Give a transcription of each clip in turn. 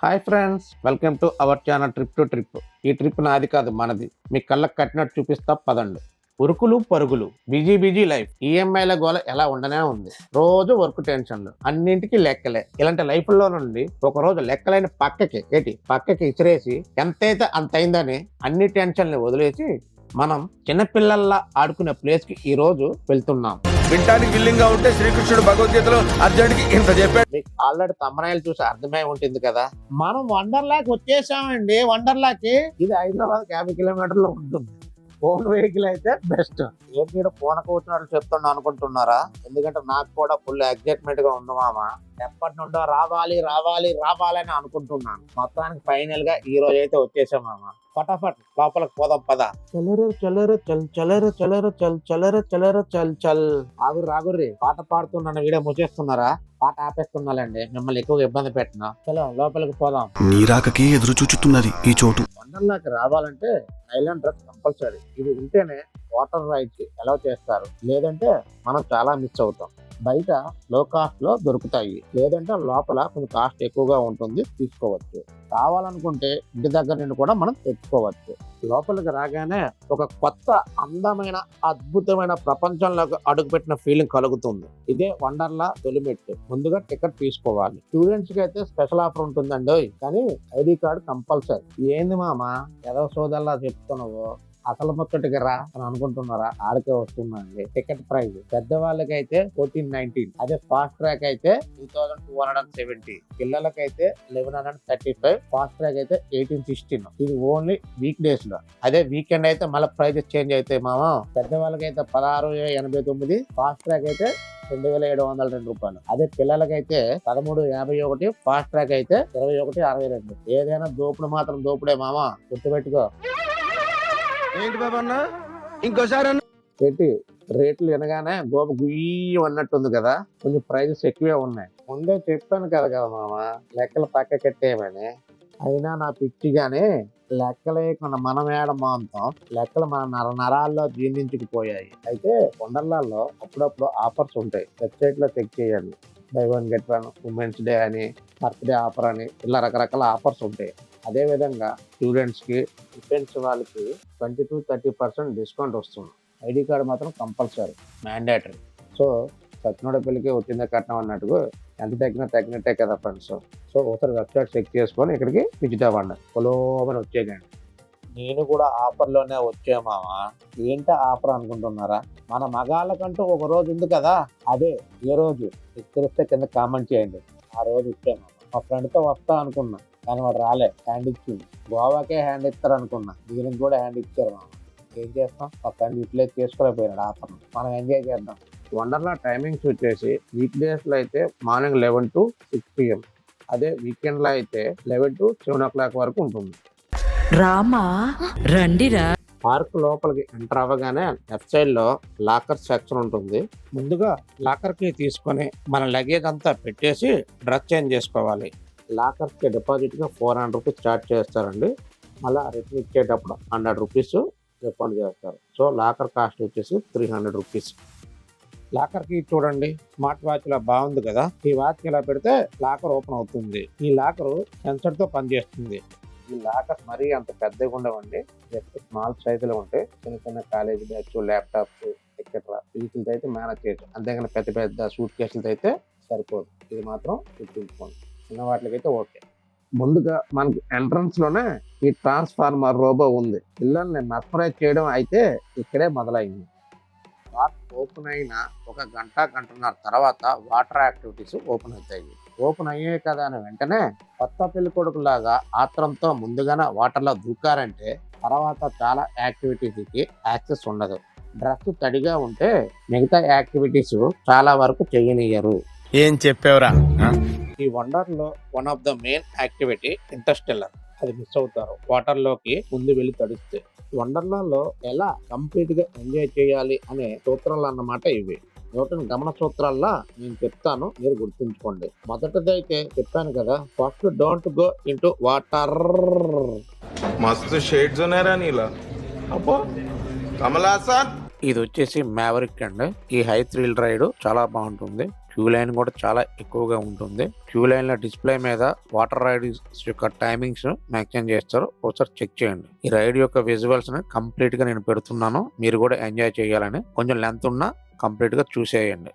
Hi friends, welcome to our channel trip to trip. ఈ trip నాది కాదు మనది. మీ కళ్ళకు కట్టినట్టు చూపిస్తా పదండి. ఉరుకులు పరుగులు, బిజీ లైఫ్. ఈఎంఐల గోల ఎలా ఉండనే ఉంది. రోజు వర్క్ టెన్షన్లు, అన్నింటికి లెక్కలే. ఇలాంటి లైఫ్ లో నుండి ఒక రోజు లెక్కలైన పక్కకి ఇసిరేసి ఎంతైతే అంత అయిందని అన్ని టెన్షన్లు వదిలేసి మనం చిన్నపిల్లల్లా ఆడుకునే ప్లేస్ కి ఈ రోజు వెళ్తున్నాం. వింటానికి విల్లింగ్ గా ఉంటే శ్రీకృష్ణుడు భగవద్గీతలో అర్జునుడికి ఇంత చెప్పాడు. మీకు ఆల్రెడీ తమ్మనాయలు చూసి అర్థమై ఉంటుంది కదా. మనం వండర్లాకి వచ్చేసామండి. వండర్లాకి ఇది హైదరాబాద్ 50 కిలోమీటర్లు ఉంటుంది. ఓన్ వెహికల్ అయితే బెస్ట్. ఏంటి పూనకు వచ్చినట్లు చెప్తున్నా అనుకుంటున్నారా? ఎందుకంటే నాకు కూడా ఫుల్ ఎగ్జైట్మెంట్ గా ఉంది మామ. ఎప్పటి నుండో రావాలి అని అనుకుంటున్నాను. మొత్తానికి ఫైనల్ గా ఈ రోజు అయితే వచ్చేసాం మామ. ఫటాఫట్ లోపలికి పోదాం పద. చల్ రాగుర్రి పాట పాడుతున్నా వీడియో ముచ్చేస్తున్నారా? పాట ఆపేస్తున్నాలండి, మిమ్మల్ని ఎక్కువగా ఇబ్బంది పెట్టినా. చలో లోపలికి పోదాం. నీరాకకి ఎదురు చూచుతున్నది ఈ చోటు. వండర్లాకి రావాలంటే ఐలాండ్ డ్రెస్ కంపల్సరీ. ఇది ఉంటేనే వాటర్ రైడ్స్ ఎలా చేస్తారు, లేదంటే మనం చాలా మిస్ అవుతాం. బయట లో కాస్ట్ లో దొరుకుతాయి, లేదంటే లోపల కొంచెం కాస్ట్ ఎక్కువగా ఉంటుంది, తీసుకోవచ్చు. కావాలనుకుంటే ఇంటి దగ్గర నుండి కూడా మనం తెచ్చుకోవచ్చు. లోపలికి రాగానే ఒక కొత్త అందమైన అద్భుతమైన ప్రపంచంలోకి అడుగుపెట్టిన ఫీలింగ్ కలుగుతుంది. ఇదే వండర్లా తొలిమెట్టు. ముందుగా టికెట్ తీసుకోవాలి. స్టూడెంట్స్ కి అయితే స్పెషల్ ఆఫర్ ఉంటుందండి, కానీ ఐడి కార్డు కంపల్సరీ. ఏంది మామ ఏదో సోదల్లా చెప్తున్నావు, అసలు ముచ్చటికి రా అని అనుకుంటున్నారా? ఆడికే వస్తుందండి. టికెట్ ప్రైస్ పెద్దవాళ్ళకైతే 1490, అదే ఫాస్ట్ ట్రాక్ అయితే 2270, పిల్లలకైతే 1135, ఫాస్ట్ ట్రాక్ అయితే 1816. ఇది ఓన్లీ వీక్ డేస్ లో. అదే వీకెండ్ అయితే మళ్ళీ ప్రైజెస్ చేంజ్ అవుతాయి మామ. పెద్దవాళ్ళకైతే 1689, ఫాస్ట్ ట్రాక్ అయితే 2702 రూపాయలు. అదే పిల్లలకైతే 1351, ఫాస్ట్ ట్రాక్ అయితే 2162. ఏదైనా దోపుడు మాత్రం దోపుడే మామ, గుర్తుపెట్టుకో. ఏంటి బాబా అన్న ఇంకోసారి పెట్టి రేట్లు వినగానే గోప గుయ్యి అన్నట్టుంది కదా. కొంచెం ప్రైజెస్ ఎక్కువే ఉన్నాయి. ముందే చెప్పాను కదా మామ, లెక్కలు పక్క కట్టేయమని. అయినా నా పిచ్చిగానే లెక్కలేకుండా మనం ఏడమాంతం లెక్కలు మన నరాల్లో జీర్ణించుకుపోయాయి. అయితే వండర్లాల్లో అప్పుడప్పుడు ఆఫర్స్ ఉంటాయి. వెబ్సైట్ లో చెక్ చేయండి. బై 1 get 1, ఉమెన్స్ డే అని, బర్త్డే ఆఫర్ అని, ఇలా రకరకాల ఆఫర్స్ ఉంటాయి. అదే విధంగా స్టూడెంట్స్ కి, డిఫెన్స్ వాళ్ళకి 20-30% డిస్కౌంట్ వస్తుంది. ఐడి కార్డు మాత్రం కంపల్సరీ, మ్యాండేటరీ. సో సచ్చినోడ పెళ్లికి వచ్చిందే కట్నం అన్నట్టుగా ఎంత తగ్గినట్టే కదా ఫ్రెండ్స్. సో ఒకసారి వెబ్సైట్ చెక్ చేసుకొని ఇక్కడికి విజిట్ అవ్వండి. పొలోమని వచ్చేయండి. నేను కూడా ఆఫర్లోనే వచ్చామావా. ఏంటో ఆఫర్ అనుకుంటున్నారా? మన మగాళ్ళకంటూ ఒక రోజు ఉంది కదా, అదే ఏ రోజు తెలిస్తే కింద కామెంట్ చేయండి. ఆ రోజు వచ్చాము. మా ఫ్రెండ్తో వస్తా అనుకున్నా, కానీ వాడు రాలే. హ్యాండ్ ఇచ్చింది. గోవాకే హ్యాండ్ ఇస్తారు అనుకున్నా, దీనికి కూడా హ్యాండ్ ఇచ్చారు. మామ ఏం చేస్తాం, మా ఫ్రెండ్ యూటిలైజ్ చేసుకోలేకపోయినాడు ఆఫర్. మనం ఎంజాయ్ చేద్దాం. వండర్లా టైమింగ్స్ వచ్చేసి వీక్ డేస్ లో అయితే మార్నింగ్ 11 to 6 PM, అదే వీకెండ్ లో అయితే 11 to 7 o'clock వరకు ఉంటుంది. రామా రండిరా. పార్క్ లోపలికి ఎంటర్ అవ్వగానే లెఫ్ట్ సైడ్ లో లాకర్ సెక్షన్ ఉంటుంది. ముందుగా లాకర్ కి తీసుకొని మన లగేజ్ అంతా పెట్టేసి డ్రెస్ చేంజ్ చేసుకోవాలి. లాకర్స్ కి డిపాజిట్ గా 400 రూపీస్ చార్జ్ చేస్తారండి. మళ్ళీ రిటర్న్ ఇచ్చేటప్పుడు 100 రూపీస్ రిఫండ్ చేస్తారు. సో లాకర్ కాస్ట్ వచ్చేసి 300 రూపీస్. లాకర్ కి చూడండి, స్మార్ట్ వాచ్ లా బాగుంది కదా. ఈ వాచ్ ఇలా పెడితే లాకర్ ఓపెన్ అవుతుంది. ఈ లాకర్ సెన్సర్ తో పనిచేస్తుంది. ఈ లాకర్ మరీ అంత పెద్దగా ఉండవండి, జస్ట్ స్మాల్ సైజులో ఉంటాయి. చిన్న కాలేజ్ బ్యాగ్స్, ల్యాప్టాప్స్ ఎక్సెట్రా వీటితో అయితే మేనేజ్ చేయొచ్చు. అంతేగాని పెద్ద సూట్ కేసులతో అయితే సరిపోదు. ఇది మాత్రం గుర్తుంచుకోండి. చిన్న వాటికైతే ఓకే. ముందుగా మనకి ఎంట్రన్స్ లోనే ఈ ట్రాన్స్ఫార్మర్ రోబో ఉంది. పిల్లల్ని మెస్మరైజ్ చేయడం అయితే ఇక్కడే మొదలైంది. పార్క్ ఓపెన్ అయిన ఒక గంటన్నర తర్వాత వాటర్ యాక్టివిటీస్ ఓపెన్ అవుతాయి. ఓపెన్ అయ్యాయి కదా అని వెంటనే కొత్త పెళ్లి కొడుకులాగా ఆత్రంతో ముందుగానే వాటర్ లో దూకారంటే తర్వాత చాలా యాక్టివిటీస్ కి యాక్సెస్ ఉండదు. డ్రెస్ తడిగా ఉంటే మిగతా యాక్టివిటీస్ చాలా వరకు చేయనియ్యరు. ఏం చెప్పావురా? ఈ వండర్ లో one of the main activity Interstellar. అది మిస్ అవుతారు వాటర్ లోకి ముందు వెళ్ళి తడిస్తే. వండర్లాలో ఎలా కంప్లీట్ గా ఎంజాయ్ చేయాలి అనే సూత్రాలు అన్నమాట ఇవి. న్యూటన్ గమన సూత్రాల్లో నేను చెప్తాను, మీరు గుర్తుంచుకోండి. మొదటిదైతే చెప్పాను కదా, first don't go into water. మస్తు షేడ్స్ ఉన్నాయరా నీలా. అబ్బో కమలాసన్. ఇది వచ్చేసి మ్యావరిక్ అండి. ఈ హై థ్రిల్ రైడ్ చాలా బాగుంటుంది. క్యూ లైన్ కూడా చాలా ఎక్కువగా ఉంటుంది. క్యూ లైన్ లో డిస్ప్లే మీద వాటర్ రైడ్స్ యొక్క టైమింగ్స్ మెన్షన్ చేస్తారు, ఒకసారి చెక్ చేయండి. ఈ రైడ్ యొక్క విజువల్స్ ని కంప్లీట్ గా నేను పెడుతున్నాను, మీరు కూడా ఎంజాయ్ చేయాలని. కొంచెం లెంత్ ఉన్నా కంప్లీట్ గా చూసేయండి.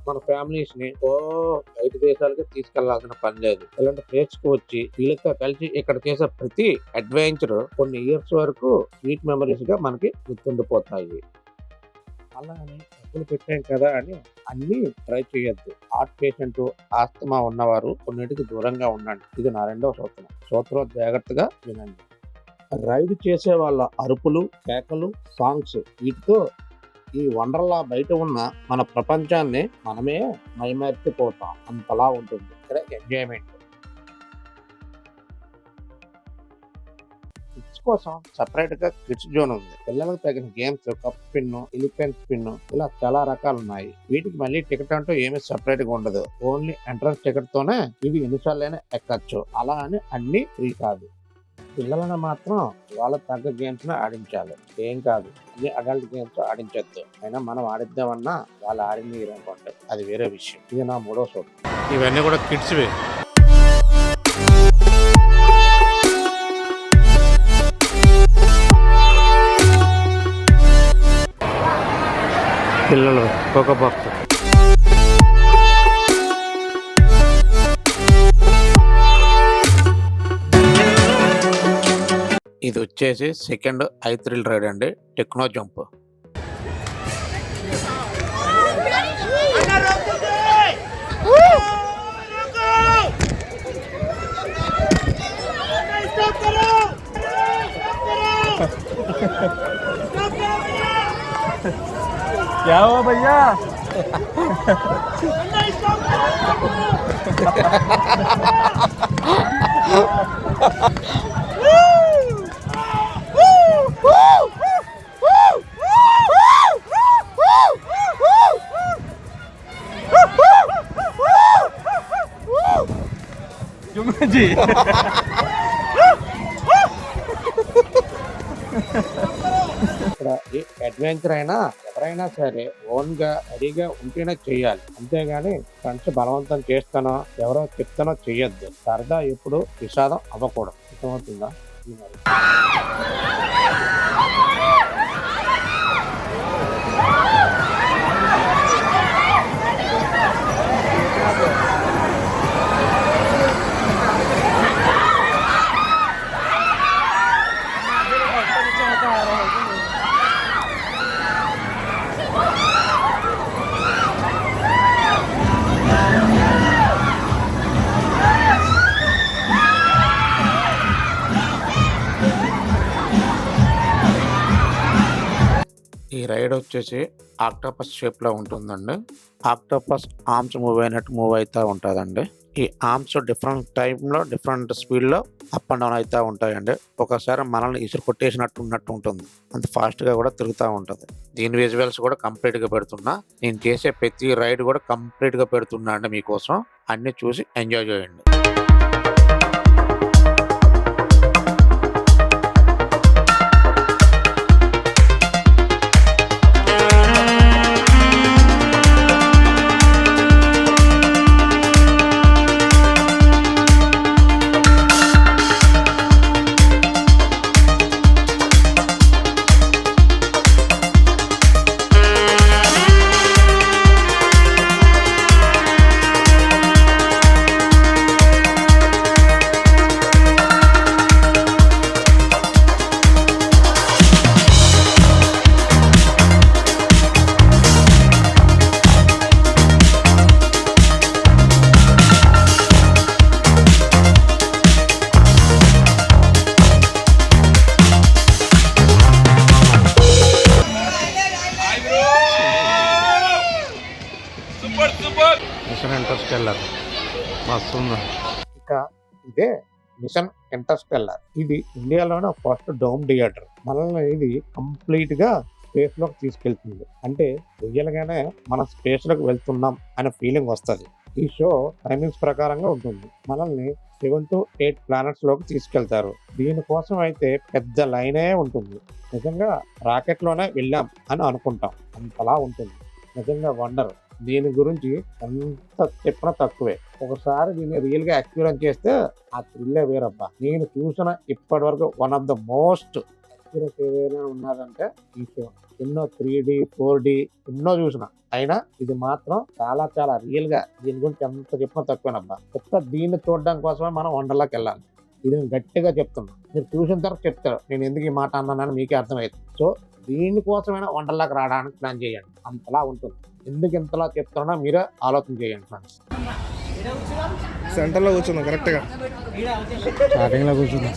మన ఫ్యామిలీస్ ని బయట దేశాలకి తీసుకెళ్లాల్సిన పని లేదు. ఇలాంటి ప్లేస్ కు వచ్చి వీళ్ళతో కలిసి ఇక్కడ చేసే ప్రతి అడ్వెంచర్ కొన్ని ఇయర్స్ వరకు స్వీట్ మెమరీస్ గా మనకి గుర్తుండిపోతాయి. అలా అని డబ్బులు పెట్టాం కదా అని అన్ని ట్రై చేయొద్దు. హార్ట్ పేషెంట్, ఆస్తమా ఉన్నవారు కొన్నిటికి దూరంగా ఉండండి. ఇది నా 2వ సూత్రం. సూత్రం జాగ్రత్తగా వినండి. రైడ్ చేసే వాళ్ళ అరుపులు, కేకలు, సాంగ్స్, వీటితో ఈ వండర్లా బయట ఉన్న మన ప్రపంచాన్ని మనమే మైమర్చిపోతాం. అంతలా ఉంటుంది ఇక్కడ ఎంజాయ్మెంట్. కిడ్స్ కోసం సెపరేట్ గా కిడ్స్ జోన్ ఉంది. పిల్లలకు తగిన games, cup spin, elephant spin, ఇలా చాలా రకాలు ఉన్నాయి. వీటికి మళ్ళీ టికెట్ అంటూ ఏమీ సెపరేట్ గా ఉండదు. ఓన్లీ ఎంట్రన్స్ టికెట్ తోనే ఇవి ఎన్నిసార్లైనా ఎక్కచ్చు. అలా అని అన్ని ఫ్రీ కాదు. పిల్లలను మాత్రం వాళ్ళ తగ్గ గేమ్స్ ని ఆడించాలి. ఏం కాదు, అన్ని అడల్ట్ గేమ్స్ ఆడించొద్దు. అయినా మనం ఆడిద్దామన్నా వాళ్ళు ఆడింది అనుకోండి, అది వేరే విషయం. ఇది నా 3వ సూత్రం. ఇవన్నీ కూడా కిడ్స్ వే. పిల్లలు కోకో బాక్స్. ఇది వచ్చేసి సెకండ్ ఐ థ్రిల్ రైడ్ అండి, టెక్నో జంప్. क्या हुआ भैया? जी ఇక్కడ ఏ అడ్వెంచర్ అయినా ఎవరైనా సరే ఓన్ గా రెడీగా ఉంటేనే చెయ్యాలి. అంతేగాని ఫ్రెండ్స్ బలవంతం చేస్తానో ఎవరో చెప్తానో చెయ్యొద్దు. సరదా ఎప్పుడు విషాదం అవ్వకూడదు. అర్థమవుతుందా? ఈ రైడ్ వచ్చేసి ఆక్టోపస్ షేప్ లో ఉంటుందండి. ఆక్టోపస్ ఆర్మ్స్ మూవ్ అయినట్టు మూవ్ అవుతూ ఉంటుందండి. ఈ ఆర్మ్స్ డిఫరెంట్ టైంలో డిఫరెంట్ స్పీడ్ లో అప్ అండ్ డౌన్ అవుతూ ఉంటాయండి. ఒకసారి మనల్ని ఇసురు కొట్టేసినట్టు ఉన్నట్టు ఉంటుంది. అంత ఫాస్ట్ గా కూడా తిరుగుతూ ఉంటుంది. దీని విజువల్స్ కూడా కంప్లీట్ గా పెడుతున్నా. నేను చేసే ప్రతి రైడ్ కూడా కంప్లీట్ గా పెడుతున్నా అండి మీకోసం. అన్ని చూసి ఎంజాయ్ చేయండి. ఇంకా ఇదే మిషన్ ఇంటర్స్టెల్లర్. ఇది ఇండియాలోనే ఫస్ట్ డోమ్ థియేటర్. మనల్ని ఇది కంప్లీట్ గా స్పేస్ లోకి తీసుకెళ్తుంది. అంటే రియల్ గానే మనం స్పేస్ లోకి వెళ్తున్నాం అనే ఫీలింగ్ వస్తుంది. ఈ షో టైమింగ్స్ ప్రకారంగా ఉంటుంది. మనల్ని 7 to 8 ప్లానెట్స్ లోకి తీసుకెళ్తారు. దీనికోసం అయితే పెద్ద లైనే ఉంటుంది. నిజంగా రాకెట్ లోనే వెళ్ళాం అని అనుకుంటాం, అంతలా ఉంటుంది. నిజంగా వండర్. దీని గురించి ఎంత చెప్పినా తక్కువే. ఒకసారి దీన్ని రియల్ గా ఎక్స్పీరియన్స్ చేస్తే ఆ థ్రిల్లే వేరబ్బా. నేను చూసిన ఇప్పటి వరకు one of the most experience ఏదైనా ఉన్నదంటే ఈ షో. ఎన్నో 3D 4D ఎన్నో చూసిన, అయినా ఇది మాత్రం చాలా చాలా రియల్ గా. దీని గురించి ఎంత చెప్పినా తక్కువేనబ్బా. ఒక్క దీన్ని చూడడం కోసమే మనం వండర్లోకి వెళ్ళాలి. ఇది నేను గట్టిగా చెప్తున్నా. మీరు చూసిన తర్వాత చెప్తారు నేను ఎందుకు ఈ మాట అన్నానని మీకే అర్థమవుతుంది. సో దీనికోసమైనా వండర్లోకి రావడానికి ప్లాన్ చేయండి, అంతలా ఉంటుంది. ఎందుకు ఇంతలా చెప్తున్నా మీరే ఆలోచన చేయండి ఫ్రెండ్స్. సెంటర్లో కూర్చుందాం, కరెక్ట్గా స్టార్టింగ్లో కూర్చుందాం.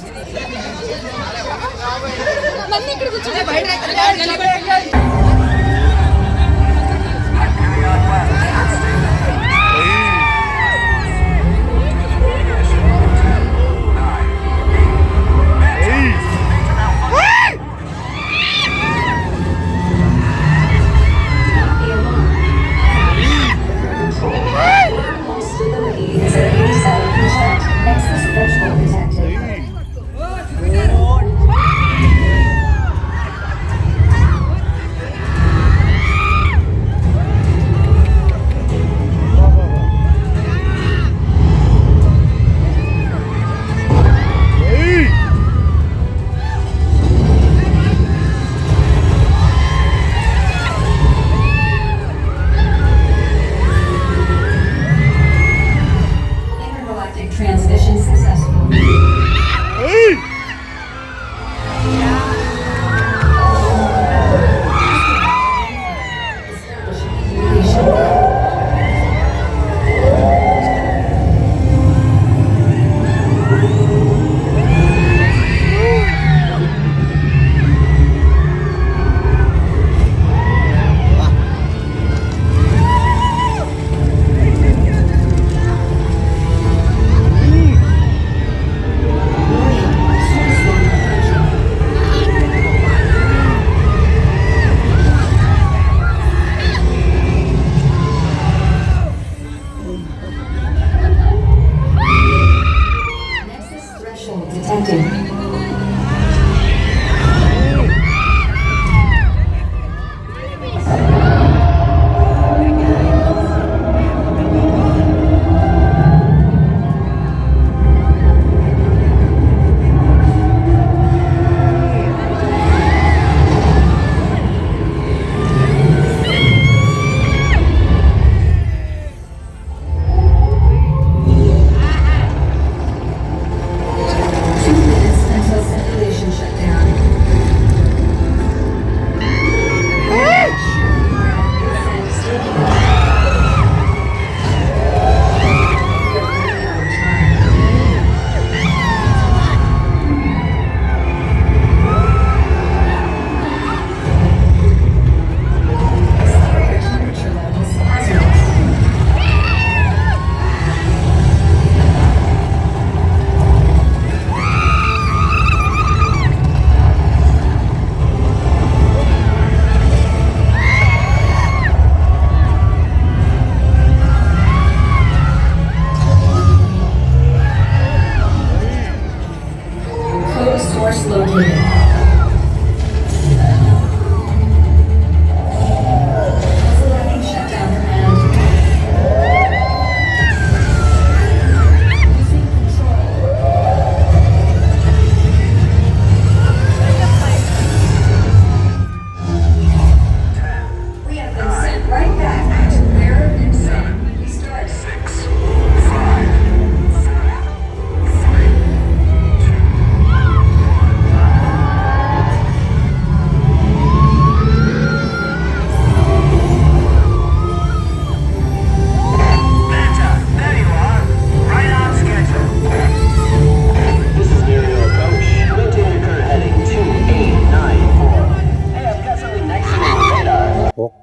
Transmission successful.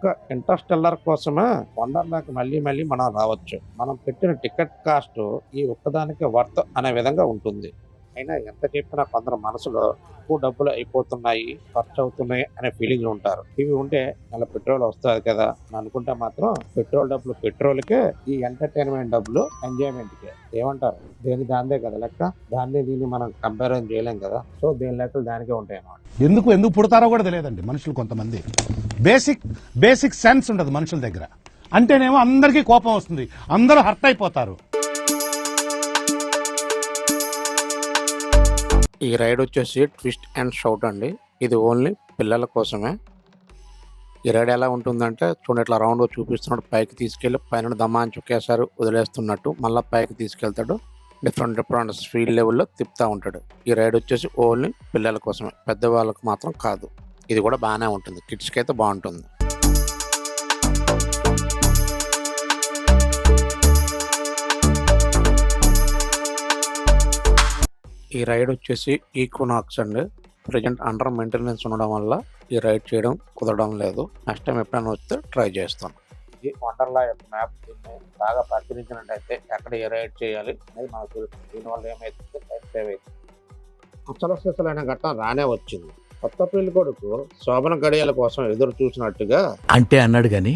ఒక్క ఇంటర్స్టెల్లర్ కోసమే వండర్లాకి మళ్ళీ మళ్ళీ మనం రావచ్చు. మనం పెట్టిన టికెట్ కాస్ట్ ఈ ఒక్కదానికి వర్త్ అనే విధంగా ఉంటుంది. అయినా ఎంత చెప్పినా కొందరు మనసులో ఎక్కువ డబ్బులు అయిపోతున్నాయి, ఖర్చు అవుతున్నాయి అనే ఫీలింగ్ ఉంటారు. ఇవి ఉంటే నెల పెట్రోల్ వస్తుంది కదా అని అనుకుంటే మాత్రం పెట్రోల్ డబ్బులు పెట్రోల్కే, ఈ ఎంటర్టైన్మెంట్ డబ్బులు ఎంజాయ్మెంట్కే. ఏమంటారు? దేని దాందే కదా లెక్క. దీన్ని మనం కంపారిజన్ చేయలేం కదా. సో దేని లెక్కలు దానికే ఉంటాయి అన్నమాట. ఎందుకు పుడతారో కూడా తెలియదండి మనుషులు. కొంతమంది బేసిక్ సెన్స్ ఉండదు మనుషుల దగ్గర. అంటేనేమో అందరికీ కోపం వస్తుంది, అందరూ హర్ట్ అయిపోతారు. ఈ రైడ్ వచ్చేసి ట్విస్ట్ అండ్ షౌట్ అండి. ఇది ఓన్లీ పిల్లల కోసమే. ఈ రైడ్ ఎలా ఉంటుందంటే చూడండి, ఇట్లా రౌండ్ చూపిస్తున్నాడు, పైకి తీసుకెళ్ళి పైన దమాన్ చుక్కేసారి వదిలేస్తున్నట్టు మళ్ళీ పైకి తీసుకెళ్తాడు. డిఫరెంట్ స్పీడ్ లెవెల్లో తిప్పుతూ ఉంటాడు. ఈ రైడ్ వచ్చేసి ఓన్లీ పిల్లల కోసమే, పెద్దవాళ్ళకు మాత్రం కాదు. ఇది కూడా బాగానే ఉంటుంది, కిడ్స్కి అయితే బాగుంటుంది. ఈ రైడ్ వచ్చేసి ఈక్వినాక్స్ అండి. ప్రజెంట్ అండర్ మెయింటెనెన్స్ ఉండడం వల్ల ఈ రైడ్ చేయడం కుదరడం లేదు. నెక్స్ట్ టైం ఎప్పుడైనా వస్తే ట్రై చేస్తాను. ఇది వండర్లా యొక్క మ్యాప్. దీన్ని బాగా పరిశీలించినట్టయితే ఎక్కడ ఏ రైడ్ చేయాలి అనేది మనకు తెలుస్తుంది. దీనివల్ల ఏమైతుంది, టైం సేవ్ అవుతుంది. అసలైన ఘట్టం రానే వచ్చింది. కొత్త పెళ్లి కొడుకు శోభన గడియల కోసం ఎదురు చూసినట్టుగా అంటే అన్నాడు గాని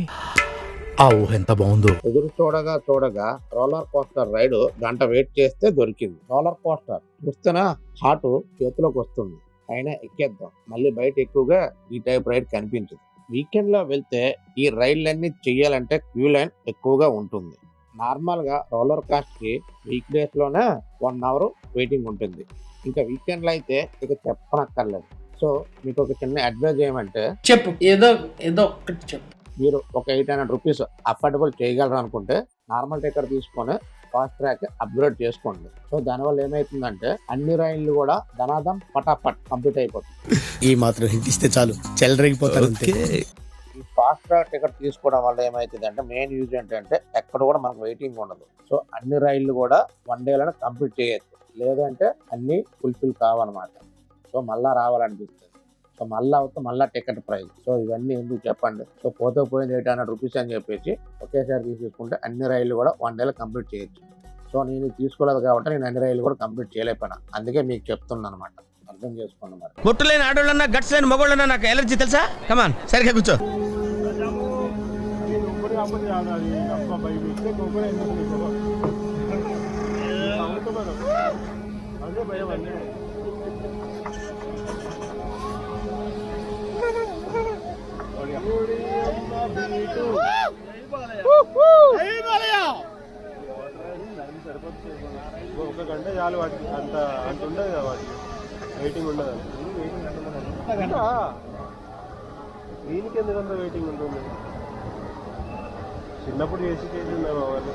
ఆ ఊహ ఎంత బాగుందో. ఎదురు చూడగా రోలర్ కోస్టర్ రైడ్ గంట వెయిట్ చేస్తే దొరికింది. రోలర్ కోస్టర్ చూస్తేనా హార్ట్ చేతిలోకి వస్తుంది. అయినా ఎక్కేద్దాం. మళ్ళీ బయట ఎక్కువగా ఈ టైప్ రైడ్ కనిపించదు. వీకెండ్ లో వెళ్తే ఈ రైడ్లన్నీ చెయ్యాలంటే క్యూ లైన్ ఎక్కువగా ఉంటుంది. నార్మల్ గా రోలర్ కాస్ట్ కి వీక్ డేస్ లోనే 1 hour వెయిటింగ్ ఉంటుంది. ఇంకా వీకెండ్ లో అయితే ఇక చెప్పనక్కర్లేదు. సో మీకు ఒక చిన్న అడ్వైజ్ ఏమంటే, చెప్పు, ఏదో ఒక్కటి చెప్పు. మీరు ఒక 800 రూపీస్ అఫోర్డబుల్ చేయగలరు అనుకుంటే నార్మల్ టికెట్ తీసుకొని ఫాస్ట్ ట్రాక్ అప్గ్రేడ్ చేసుకోండి. సో దానివల్ల ఏమైతుందంటే అన్ని రైళ్లు కూడా ధనాదం పటాపట్ కంప్లీట్ అయిపోతుంది. ఈ మాత్రం హింట్ ఇస్తే చాలు చెలరేగిపోతారు. ఈ ఫాస్ట్ ట్రాక్ టికెట్ తీసుకోవడం వల్ల ఏమైతుంది అంటే మెయిన్ యూజ్ ఏంటంటే ఎక్కడ కూడా మనకు వెయిటింగ్ ఉండదు. సో అన్ని రైళ్లు కూడా 1 dayలోనే కంప్లీట్ చేయొచ్చు. లేదంటే అన్ని ఫుల్ఫిల్ కావన్నమాట. సో మళ్ళా రావాలనిపిస్తుంది. సో మళ్ళా టికెట్ ప్రైస్. సో ఇవన్నీ ఎందుకు చెప్పండి. సో పోయింది 800 రూపీస్ అని చెప్పేసి ఒకేసారి తీసుకుంటే అన్ని రైళ్లు కూడా 1 dayలో కంప్లీట్ చేయొచ్చు. సో నేను తీసుకోలేదు కాబట్టి నేను అన్ని రైళ్లు కూడా కంప్లీట్ చేయలేకపోయినా. అందుకే మీకు చెప్తున్నాను అనమాట. అర్థం చేసుకోండి. మరి కొట్టులేని ఆడోళ్ళన్నా గట్స్ లేని మగోళ్ళన్నా నాకు ఎలర్జీ తెలుసా? కమాన్ సరిగ్గా కూర్చో. ఒక గంట చాలు వాటికి. అంత ఉండదు కదా వాటికి, వెయిటింగ్ ఉండదు. దీనికి ఎందుకంత వెయిటింగ్ ఉంటుంది? చిన్నప్పుడు చేసి ఉన్నాయి వాళ్ళు.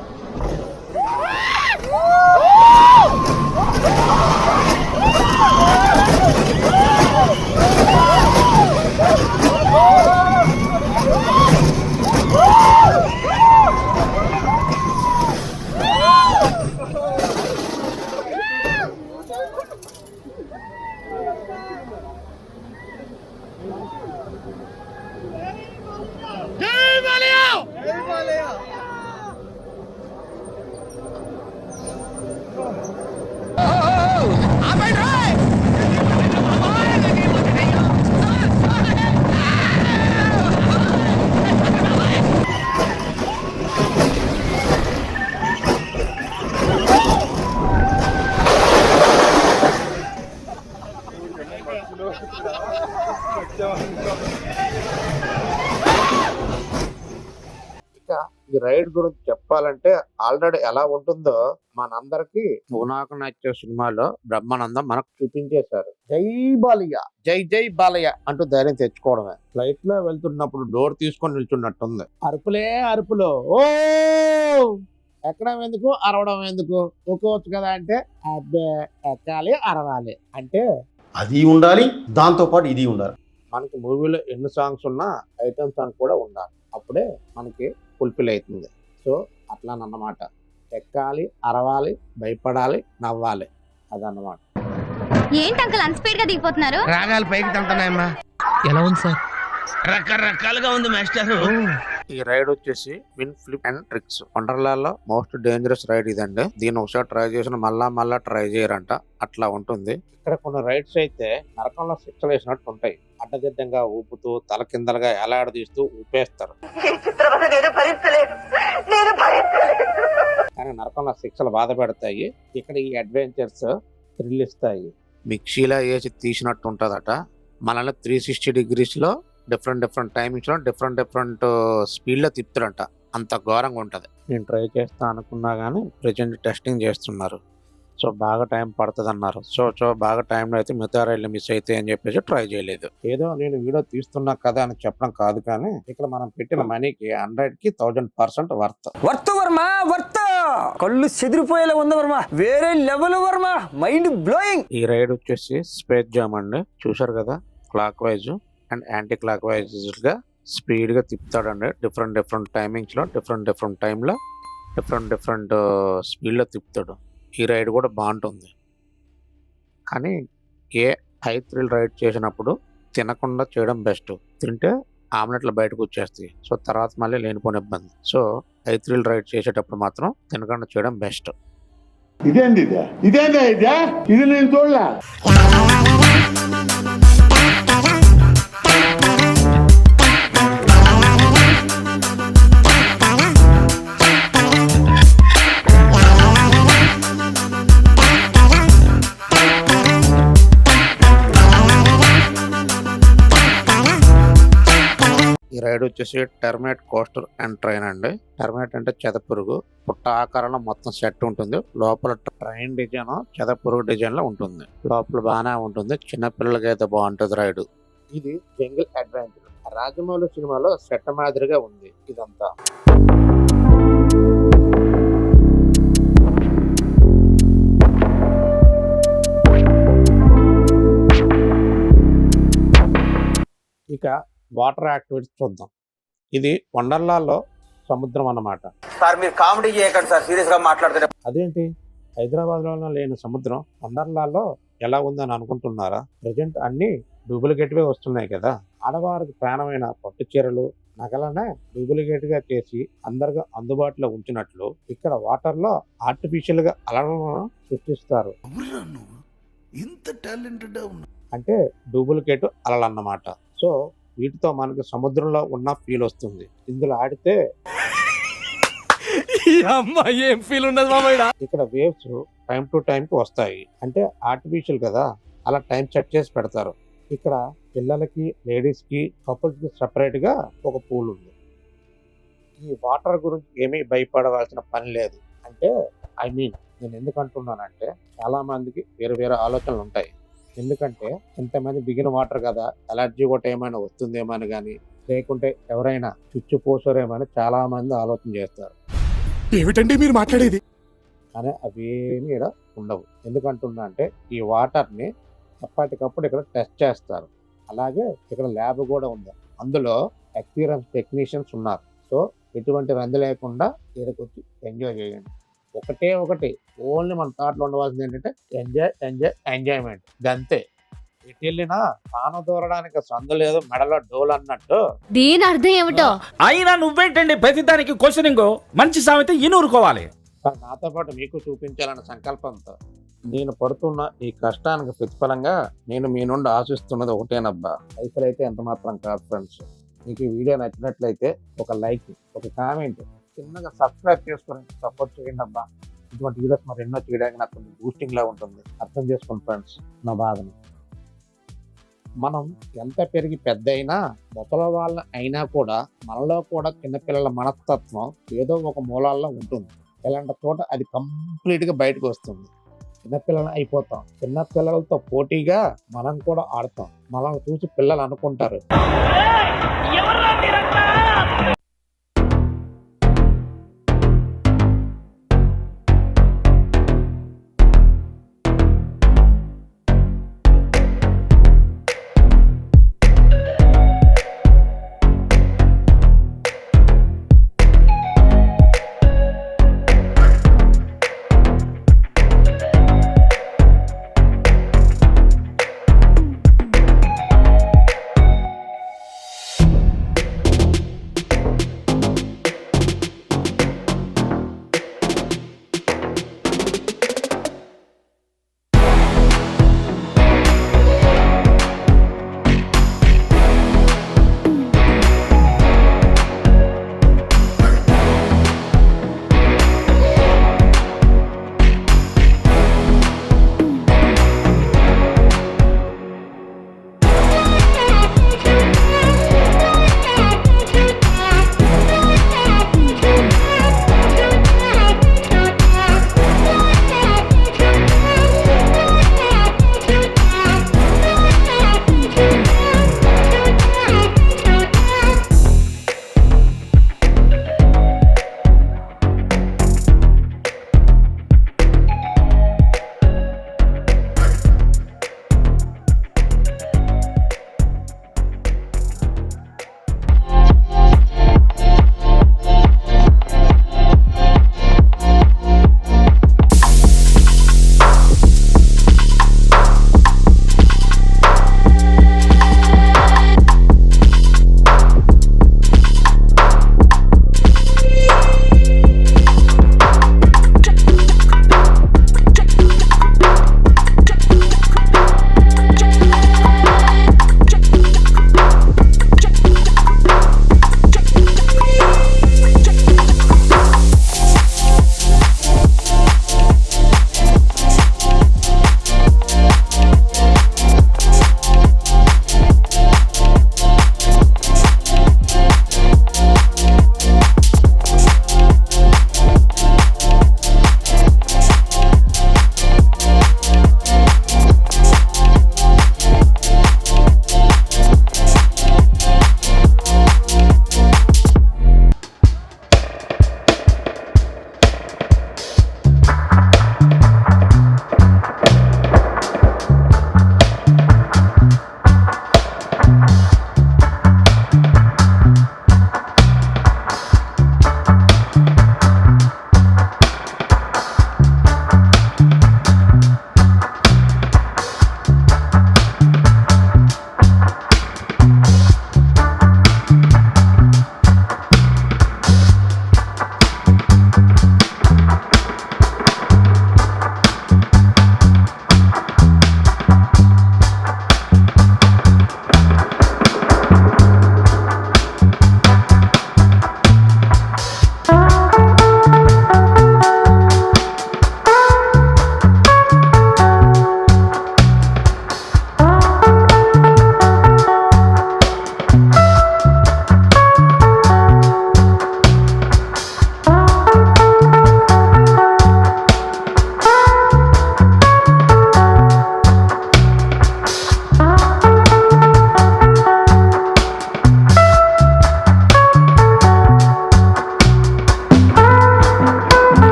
ఈ రైడ్ గురించి చెప్పాలంటే ఆల్రెడీ ఎలా ఉంటుందో మనందరికి నువ్వు నాకు నచ్చే సినిమాలో బ్రహ్మానందం మనకు చూపించేశారు. జై బాలయ్య, జై బాలయ్య అంటూ ధైర్యం తెచ్చుకోవడమే. ఫ్లైట్ లో వెళ్తున్నప్పుడు డోర్ తీసుకొని నిల్చున్నట్టుంది. అరుపులో ఓ ఎక్కడం ఎందుకు, అరవడం ఎందుకు, ఒక్కోవచ్చు కదా అంటే అబ్బే ఎక్కాలి అరవాలి అంటే అది ఉండాలి, దాంతో పాటు ఇది ఉండాలి. మనకి మూవీలో ఎన్ని సాంగ్స్ ఉన్నా ఐటమ్ సాంగ్ కూడా ఉండాలి. అప్పుడే మనకి ఫుల్ఫిల్ అవుతుంది. సో అట్లానన్నమాట. ఎక్కాలి, అరవాలి, భయపడాలి, నవ్వాలి, అదన్నమాట. ఏంటి అంకుల్ అంత స్పీడ్ గా దిగిపోతున్నారు? రాగాలు పైకి తంటున్నాయమ్మా. ఎలా ఉంది సార్? రకరకాలుగా ఉంది మాస్టారు. ఈ రైడ్ వచ్చేసి విన్ ఫ్లిప్ అండ్ ట్రిక్స్. వండర్లాలో మోస్ట్ డేంజరస్ రైడ్ ఇదండి. దీన్ని ఒకసారి ట్రై చేసిన మళ్ళా ట్రై చేయరంట, అట్లా ఉంటుంది. ఇక్కడ కొన్ని రైడ్స్ అయితే నరకంలో శిక్షలు వేసినట్టు ఉంటాయి. అడ్డదిడ్డంగా ఊపుతూ తల కిందలుగా ఎలాడదీస్తూ ఊపేస్తారు. కానీ నరకంలో శిక్షలు బాధ పెడతాయి. ఇక్కడ ఈ అడ్వెంచర్స్ థ్రిల్ ఇస్తాయి. మిక్సీలో వేసి తీసినట్టు ఉంటదట. మనల్ని 360 degrees లో డిఫరెంట్ టైమింగ్స్ లో డిఫరెంట్ స్పీడ్ లో తిప్పుతారంట. అంత ఘోరంగా ఉంటది. నేను ట్రై చేస్తా అనుకున్నా గానీ ప్రెజెంట్ టెస్టింగ్ చేస్తున్నారు. సో బాగా టైం పడుతుంది అన్నారు. సో బాగా టైంలో అయితే మిగతా రైళ్ళు మిస్ అయితే అని చెప్పేసి ట్రై చేయలేదు. ఏదో నేను వీడియో తీస్తున్నా కదా అని చెప్పడం కాదు, కానీ ఇక్కడ మనం పెట్టిన మనీకి 100కి 1000% వర్త్. కళ్ళు చెదిరిపోయేలా ఉంది వర్మ. వేరే లెవెల్ వర్మ. Mind blowing. ఈ రైడ్ వచ్చేసి స్పేస్ జామ్ అండి. చూసారు కదా, clockwise and anticlockwise గా స్పీడ్ గా తిప్పుతాడండి. డిఫరెంట్ టైమింగ్స్ లో డిఫరెంట్ టైంలో డిఫరెంట్ స్పీడ్ లో తిప్పుతాడు. ఈ రైడ్ కూడా బాగుంటుంది. కానీ ఏ హై థ్రిల్ రైడ్ చేసినప్పుడు తినకుండా చేయడం బెస్ట్. తింటే ఆమ్లెట్లు బయటకు వచ్చేస్తాయి. సో తర్వాత మళ్ళీ లేనిపోని ఇబ్బంది. సో హై థ్రిల్ రైడ్ చేసేటప్పుడు మాత్రం తినకుండా చేయడం బెస్ట్. ఇది నేను చూడలే. ఈ రైడ్ వచ్చేసి టెర్మినేట్ కోస్టర్ అండ్ ట్రైన్ అండి. టెర్మినేట్ అంటే చెదపురుగు. పుట్ట ఆకారంలో మొత్తం సెట్ ఉంటుంది. లోపల ట్రైన్ డిజైన్ చెదపురుగు డిజైన్ లో ఉంటుంది. లోపల బాగానే ఉంటుంది. చిన్న పిల్లలకి అయితే బాగుంటుంది రైడ్. ఇది జంగిల్ అడ్వెంచర్. రాజమౌళి సినిమాలో సెట్ మాదిరిగా ఉంది ఇదంతా. ఇక వాటర్ యాక్టివిటీస్ చూద్దాం. ఇది వండర్లాలో సముద్రం అన్నమాట. సార్ మీరు కామెడీ చేయకండి సార్, సీరియస్ గా మాట్లాడుతున్నారు. అదేంటి హైదరాబాద్ లో లేని సముద్రం వండర్లాలో ఎలా ఉందని అనుకుంటున్నారా? ప్రజెంట్ అన్ని డూప్లికేట్ వే వస్తున్నాయి కదా. ఆడవారికి ప్రాణమైన పట్టు చీరలు, నగలనే డూప్లికేట్ గా చేసి అందరిగా అందుబాటులో ఉంచినట్లు ఇక్కడ వాటర్ లో ఆర్టిఫిషియల్ గా అలలను సృష్టిస్తారు. అంటే డూప్లికేట్ అలలన్నమాట. సో వీటితో మనకి సముద్రంలో ఉన్న ఫీల్ వస్తుంది. ఇందులో ఆడితే ఏం ఫీల్ ఉండదు మామయ్య. ఇక్కడ వేవ్స్ టైం టు టైం కి వస్తాయి. అంటే ఆర్టిఫిషియల్ కదా, అలా టైం సెట్ చేసి పెడతారు. ఇక్కడ పిల్లలకి, లేడీస్ కి, కపుల్స్ కి సెపరేట్ గా ఒక పూల్ ఉంది. ఈ వాటర్ గురించి ఏమీ భయపడవలసిన పని లేదు. అంటే నేను ఎందుకు అంటున్నానంటే చాలా మందికి వేరే ఆలోచనలు ఉంటాయి. ఎందుకంటే ఇంతమంది దిగిన వాటర్ కదా, ఎలర్జీ కూడా ఏమైనా వస్తుందేమో అని, కానీ లేకుంటే ఎవరైనా చుచ్చు పోసారేమో అని చాలా మంది ఆలోచన చేస్తారు. ఏమిటండి మీరు మాట్లాడేది? కానీ అవేమీ ఇక్కడ ఉండవు. ఎందుకంటున్నా అంటే ఈ వాటర్ని ఎప్పటికప్పుడు ఇక్కడ టెస్ట్ చేస్తారు. అలాగే ఇక్కడ ల్యాబ్ కూడా ఉంది. అందులో ఎక్స్పీరియన్స్ టెక్నీషియన్స్ ఉన్నారు. సో ఎటువంటి రంది లేకుండా ఇక్కడికి వచ్చి ఎంజాయ్ చేయండి. ఒకటి ఓన్లీ మన థాట్లో ఉండవలసింది ఏంటంటే ఎంజాయ్మెంట్. అంతే. ఇటు వెళ్ళినా తాను దూరడానికి సందు లేదు, మెడలో డోల్ అన్నట్టు. దీని అర్థం ఏమిటో అయినా నువ్వేంటండి ప్రతిదానికి క్వశ్చనింగ్? మంచి సామెత ఈనూరుకోవాలి. నాతో పాటు మీకు చూపించాలన్న సంకల్పంతో నేను పడుతున్న ఈ కష్టానికి ప్రతిఫలంగా నేను మీ నుండి ఆశిస్తున్నది ఒకటేనబ్బా, పైసలు అయితే ఎంత మాత్రం కాదు ఫ్రెండ్స్. మీకు ఈ వీడియో నచ్చినట్లయితే ఒక లైక్, ఒక కామెంట్, చిన్నగా సబ్స్క్రైబ్ చేసుకుని సపోర్ట్ చేయండి అబ్బా. ఇటువంటి వీడియోస్ మరి ఎన్నో చేయడానికి నాకు కొంచెం బూస్టింగ్ లా ఉంటుంది. అర్థం చేసుకోండి ఫ్రెండ్స్ నా బాధని. మనం ఎంత పెరిగి పెద్ద అయినా, ముసలి వాళ్ళ అయినా కూడా మనలో కూడా చిన్నపిల్లల మనస్తత్వం ఏదో ఒక మూలాల్లో ఉంటుంది. ఇలాంటి చోట అది కంప్లీట్ గా బయటకు వస్తుంది. చిన్నపిల్లలు అయిపోతాం. చిన్నపిల్లలతో పోటీగా మనం కూడా ఆడతాం. మనల్ని చూసి పిల్లలు అనుకుంటారు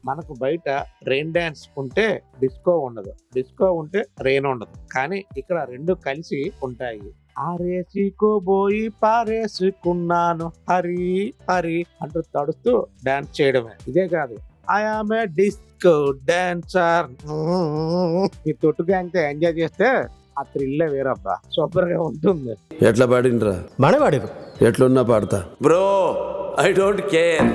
మనకు బయట రెయిన్ డాన్స్ ఉంటే డిస్కో ఉండదు, డిస్కో ఉంటే రెయిన్ ఉండదు, కానీ ఇక్కడ రెండు కలిసి ఉంటాయి. ఆరేసుకోబోయి పారేసుకున్నాను హరి హరి అంటూ తడుస్తూ డాన్స్ చేయడమే. ఇదే కాదు, I am a disco dancer. ఈ తొట్టు గ్యాంగ్తో ఎంజాయ్ చేస్తే ఆ థ్రిల్లే వేరబ్బా, సూపర్ గా ఉంటుంది. ఎట్లా పాడినరా? బానే పాడారు. ఎట్లున్నా పాడతా బ్రో, ఐ డోంట్ కేర్.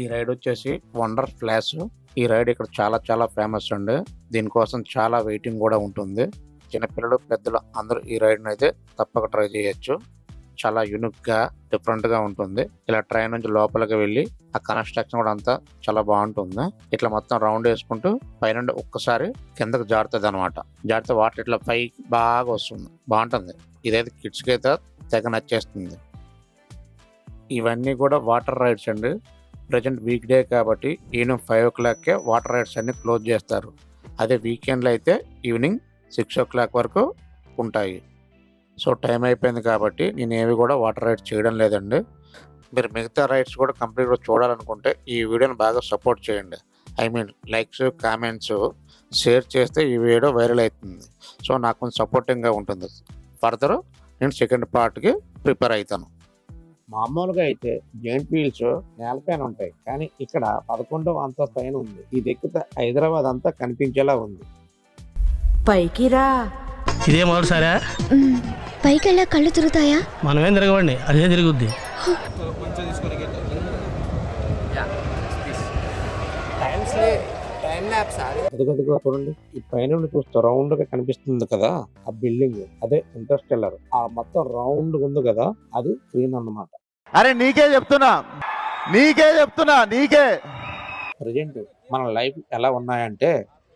ఈ రైడ్ వచ్చేసి వండర్ ఫ్లాష్. ఈ రైడ్ ఇక్కడ చాలా ఫేమస్ అండి. దీనికోసం చాలా వెయిటింగ్ కూడా ఉంటుంది. చిన్నపిల్లలు పెద్దలు అందరూ ఈ రైడ్ అయితే తప్పక ట్రై చేయొచ్చు. చాలా యూనిక్ గా డిఫరెంట్ గా ఉంటుంది. ఇలా ట్రైన్ నుంచి లోపలికి వెళ్ళి ఆ కన్స్ట్రక్షన్ కూడా అంతా చాలా బాగుంటుంది. ఇట్లా మొత్తం రౌండ్ వేసుకుంటూ పైన ఒక్కసారి కిందకు జారుతుంది అనమాట. జారితే వాటర్ ఇట్లా పైకి బాగా వస్తుంది, బాగుంటుంది. ఇదైతే కిడ్స్ కి అయితే తెగ నచ్చేస్తుంది. ఇవన్నీ కూడా వాటర్ రైడ్స్ అండి. ప్రజెంట్ వీక్ డే కాబట్టి ఈవినింగ్ 5 o'clock వాటర్ రైడ్స్ అన్ని క్లోజ్ చేస్తారు. అదే వీకెండ్లో అయితే ఈవినింగ్ 6 o'clock వరకు ఉంటాయి. సో టైం అయిపోయింది కాబట్టి నేను ఏవి కూడా వాటర్ రైడ్స్ చేయడం లేదండి. మీరు మిగతా రైడ్స్ కూడా కంప్లీట్గా చూడాలనుకుంటే ఈ వీడియోని బాగా సపోర్ట్ చేయండి. I mean likes, comments, share చేస్తే ఈ వీడియో వైరల్ అవుతుంది. సో నాకు కొంచెం సపోర్టింగ్గా ఉంటుంది. ఫర్దర్ నేను సెకండ్ పార్ట్కి ప్రిపేర్ అవుతాను. మామూలుగా అయితే జెయింట్ వీల్స్ నేలపైన ఉంటాయి, కానీ ఇక్కడ 11వ అంతస్తు పైన ఉంది. ఇది ఎక్కితే హైదరాబాద్ అంతా కనిపించేలా ఉంది. పైకి రా. ఇదే మొదటిసారా? పైకి వెళ్ళా కళ్ళు తిరుగుతాయా? మనమేం తిరగవండి, అదే తిరుగుద్ది. అదిగదిగో చూడండి, ఈ పైన చూస్తే రౌండ్ గా కనిపిస్తుంది కదా, ఆ బిల్డింగ్ అదే ఇంటర్స్టెల్లర్. ఆ మొత్తం రౌండ్ ఉంది కదా, అది స్క్రీన్ అన్నమాట. అరే నీకే చెప్తున్నా నీకే. ప్రజెంట్ మన లైఫ్ ఎలా ఉన్నాయంటే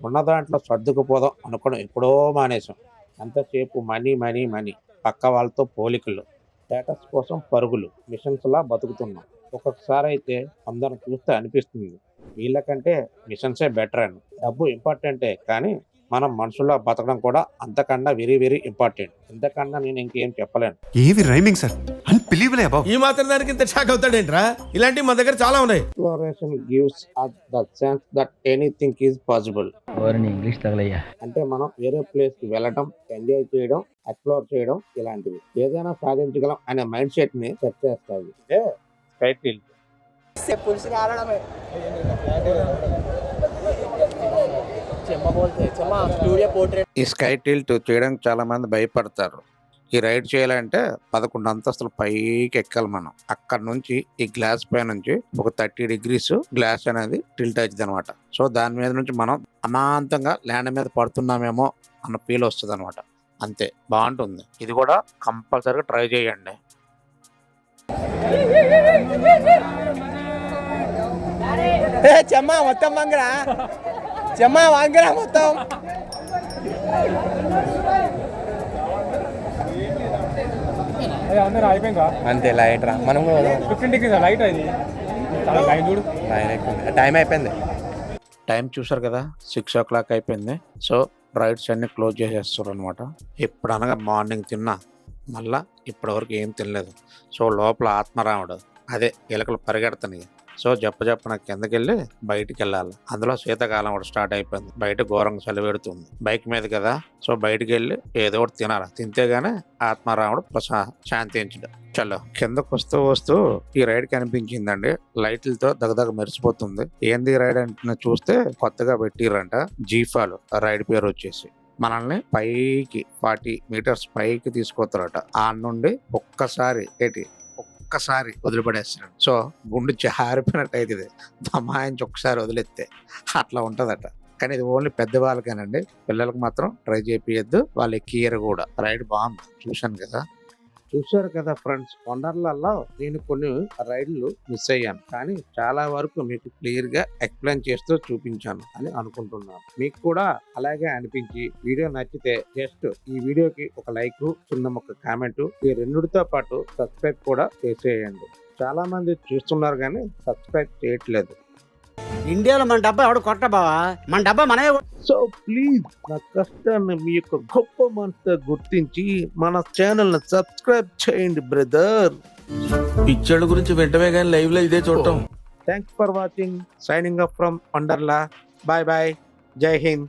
ఉన్న దాంట్లో సర్దుకుపోదాం అనుకోవడం ఎప్పుడో మానేసాం. ఎంతసేపు మనీ మనీ మనీ, పక్క వాళ్ళతో పోలికలు, స్టేటస్ కోసం పరుగులు, మిషన్స్ లా బతుకుతున్నాం. ఒక్కొక్కసారి అయితే అందరం చూస్తే అనిపిస్తుంది వీళ్ళకంటే మిషన్సే బెటర్ అని. డబ్బు ఇంపార్టెంటే, కానీ మనం మనుషుల్లో బతకడం కూడా అంతకన్నా వెరీ వెరీ ఇంపార్టెంట్. ఇంతకన్నా నేను ఇంకేం చెప్పలేను. ఏవి రైమింగ్ సార్, అన్బిలీవబుల్ అబౌవ్. ఈ మాత్రం దానికి ఇంత షాక్ అవుతాడేంట్రా? ఇలాంటివి మా దగ్గర చాలా ఉన్నాయి. Exploration gives us the sense that anything is possible. English తగలయ్యా. అంటే మనం వేరే ప్లేస్ కి వెళ్ళడం, ఎంజాయ్ చేయడం, ఎక్స్ప్లోర్ చేయడం, ఇలాంటివి ఏదైనా సాధించగలం అనే మైండ్ సెట్ ని సెట్ చేస్తాయి. ఇదే స్కై టిల్ట్. ఈ స్కై టిల్ట్ చేయడానికి చాలా మంది భయపడతారు. ఈ రైడ్ చేయాలంటే 11 అంతస్తులు పైకి ఎక్కాలి మనం. అక్కడ నుంచి ఈ గ్లాస్ పై నుంచి ఒక 30 degrees గ్లాస్ అనేది టిల్ట్ అవుతుంది అనమాట. సో దాని మీద నుంచి మనం అమాంతంగా ల్యాండ్ మీద పడుతున్నామేమో అన్న ఫీల్ వస్తుంది అనమాట. అంతే, బాగుంటుంది. ఇది కూడా కంపల్సరీగా ట్రై చేయండి. చెమ్మా మొత్తం వాంగరా చెమ్మా వాంగరా మొత్తం అంతే లైట్ రా మనం కూడా 15 డిగ్రీస్ లైట్ అది చాలా లైట్ చూడు టైం అయిపోయింది. టైం చూసారు కదా 6 o'clock అయిపోయింది. సో రైడ్స్ అన్ని క్లోజ్ చేసేస్తారు అనమాట. ఇప్పుడు అనగా మార్నింగ్ తిన్నా మళ్ళా ఇప్పటివరకు ఏం తినలేదు. సో లోపల ఆత్మరాముడు అదే ఎలుకలు పరిగెడుతున్నాయి. సో జప్పన కిందకి వెళ్ళి బయటికి వెళ్ళాలి. అందులో శీతాకాలం కూడా స్టార్ట్ అయిపోయింది. బయట ఘోరంగా చలి పెడుతుంది. బైక్ మీద కదా, సో బయటికి వెళ్ళి ఏదో ఒకటి తినాలి. తింటే గానీ ఆత్మారాముడు శాంతించడు. చలో కిందకు వస్తూ ఈ రైడ్ కనిపించిందండి. లైట్లతో దగదగ మెరిసిపోతుంది. ఏంది రైడ్ అంటే చూస్తే కొత్తగా పెట్టిరంట. జీఫాలు రైడ్ పేరు వచ్చేసి మనల్ని పైకి 40 meters పైకి తీసుకొస్తారట. ఆ నుండి ఒక్కసారి వదిలిపడేస్తాడు. సో గుండు జారిపోయినట్టు అయితే దమాయించి ఒక్కసారి వదిలేస్తే అట్లా ఉంటదట. కానీ ఇది ఓన్లీ పెద్దవాళ్ళకేనండి, పిల్లలకు మాత్రం ట్రై చేపియద్దు. వాళ్ళు ఎక్కియరు కూడా. రైడ్ బాగుంది, చూశాను కదా. చూశారు కదా ఫ్రెండ్స్, వండర్లాలో నేను కొన్ని రైడ్లు మిస్ అయ్యాను, కానీ చాలా వరకు మీకు క్లియర్ గా ఎక్స్ప్లెయిన్ చేస్తూ చూపించాను అని అనుకుంటున్నాను. మీకు కూడా అలాగే అనిపించి వీడియో నచ్చితే జస్ట్ ఈ వీడియోకి ఒక లైక్, చిన్న ఒక కామెంట్, ఈ రెండుతో పాటు సబ్స్క్రైబ్ కూడా చేసేయండి. చాలా మంది చూస్తున్నారు కానీ సబ్స్క్రైబ్ చేయట్లేదు. ఇండియాలో మన డబ్బా ఎవడు కొట్ట బావా, మన డబ్బా మనమే. సో ప్లీజ్ నా కష్టాన్ని మీ యొక్క గొప్ప మనసుగా గుర్తించి మన ఛానల్ ని సబ్స్క్రైబ్ చేయండి బ్రదర్. పిక్చర్ల గురించి వెంటనే కానీ లైవ్ లో ఇదే చూడటం. Thanks for watching. Signing off from Wonderla. Bye bye. Jai Hind.